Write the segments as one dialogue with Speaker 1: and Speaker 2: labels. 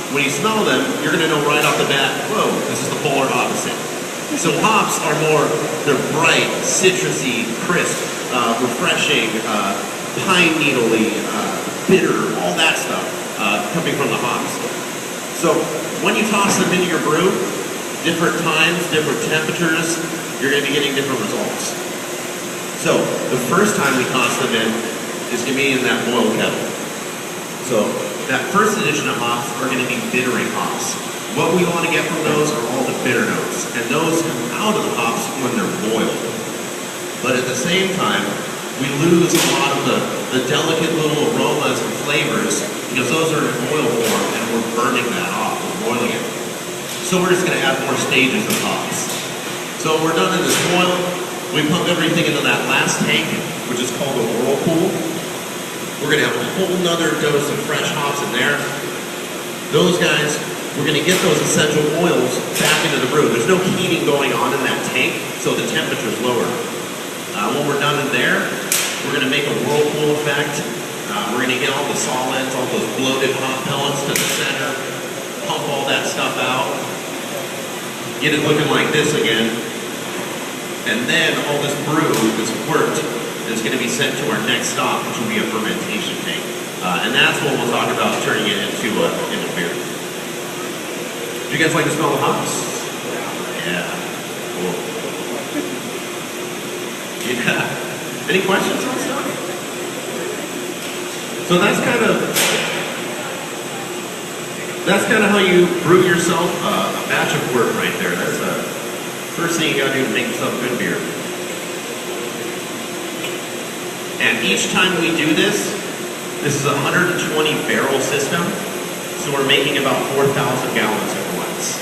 Speaker 1: When you smell them, you're going to know right off the bat, whoa, this is the polar opposite. So hops are more, they're bright, citrusy, crisp, refreshing, pine needle-y, bitter, all that stuff coming from the hops. So when you toss them into your brew, different times, different temperatures, you're going to be getting different results. So the first time we toss them in is going to be in that boil kettle. So that first edition of hops are going to be bittering hops. What we want to get from those are all the bitter notes, and those come out of the hops when they're boiled. But at the same time, we lose a lot of the delicate little aromas and flavors because those are in oil form and we're burning that off, we're boiling it. So we're just going to add more stages of hops. So we're done in this boil. We pump everything into that last tank, which is called a whirlpool. We're going to have a whole nother dose of fresh hops in there. Those guys, we're going to get those essential oils back into the brew. There's no heating going on in that tank, so the temperature's lower. When we're done in there, we're going to make a whirlpool effect. We're going to get all the solids, all those bloated hop pellets to the center, pump all that stuff out, get it looking like this again, and then all this brew that's worked is going to be sent to our next stop, which will be a fermentation tank. And that's what we'll talk about turning it into beer. Do you guys like the smell of hops? Yeah. Cool. Yeah. Any questions on stuff? So that's kind of how you brew yourself a batch of wort right there. That's the first thing you gotta do to make yourself good beer. And each time we do this is a 120 barrel system, so we're making about 4,000 gallons at once.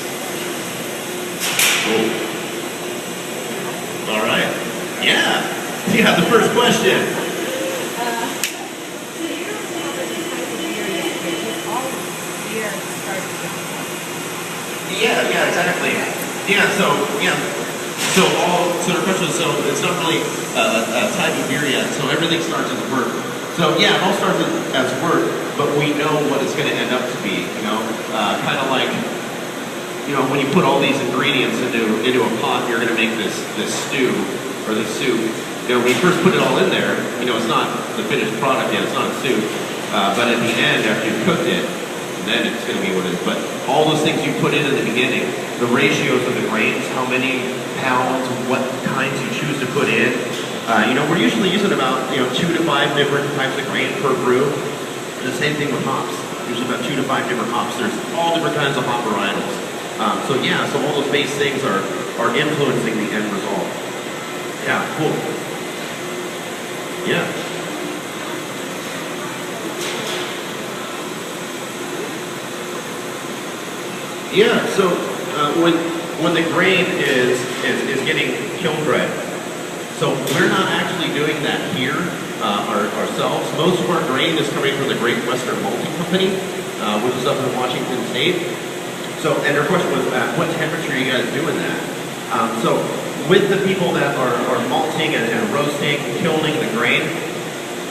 Speaker 1: Cool. All right. Yeah. Yeah, the first question. Yeah, exactly. So the question is, so it's not really a type of beer yet, so everything starts as wort. So yeah, it all starts as wort, but we know what it's going to end up to be, kind of like, when you put all these ingredients into a pot, you're going to make this stew, or this soup. When you first put it all in there, it's not the finished product yet, it's not a soup, but at the end, after you've cooked it, then it's going to be what it is. But all those things you put in the beginning, the ratios of the grains, how many pounds, what kinds you choose to put in. We're usually using about 2 to 5 different types of grain per brew. And the same thing with hops. Usually about 2 to 5 different hops. There's all different kinds of hop varietals. So all those base things are influencing the end result. Yeah, cool. Yeah. Yeah, so when the grain is getting kiln dried, so we're not actually doing that here ourselves. Most of our grain is coming from the Great Western Malting Company, which is up in Washington State. So, and their question was, at what temperature are you guys doing that? So with the people that are malting and roasting, kilning the grain,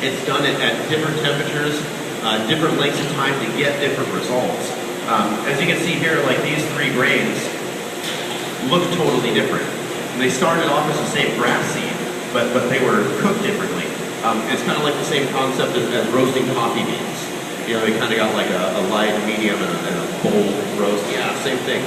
Speaker 1: it's done at different temperatures, different lengths of time to get different results. As you can see here, like these 3 grains look totally different. And they started off as the same grass seed, but they were cooked differently. It's kind of like the same concept as roasting coffee beans. They kind of got like a light, medium, and a bold roast. Yeah, same thing.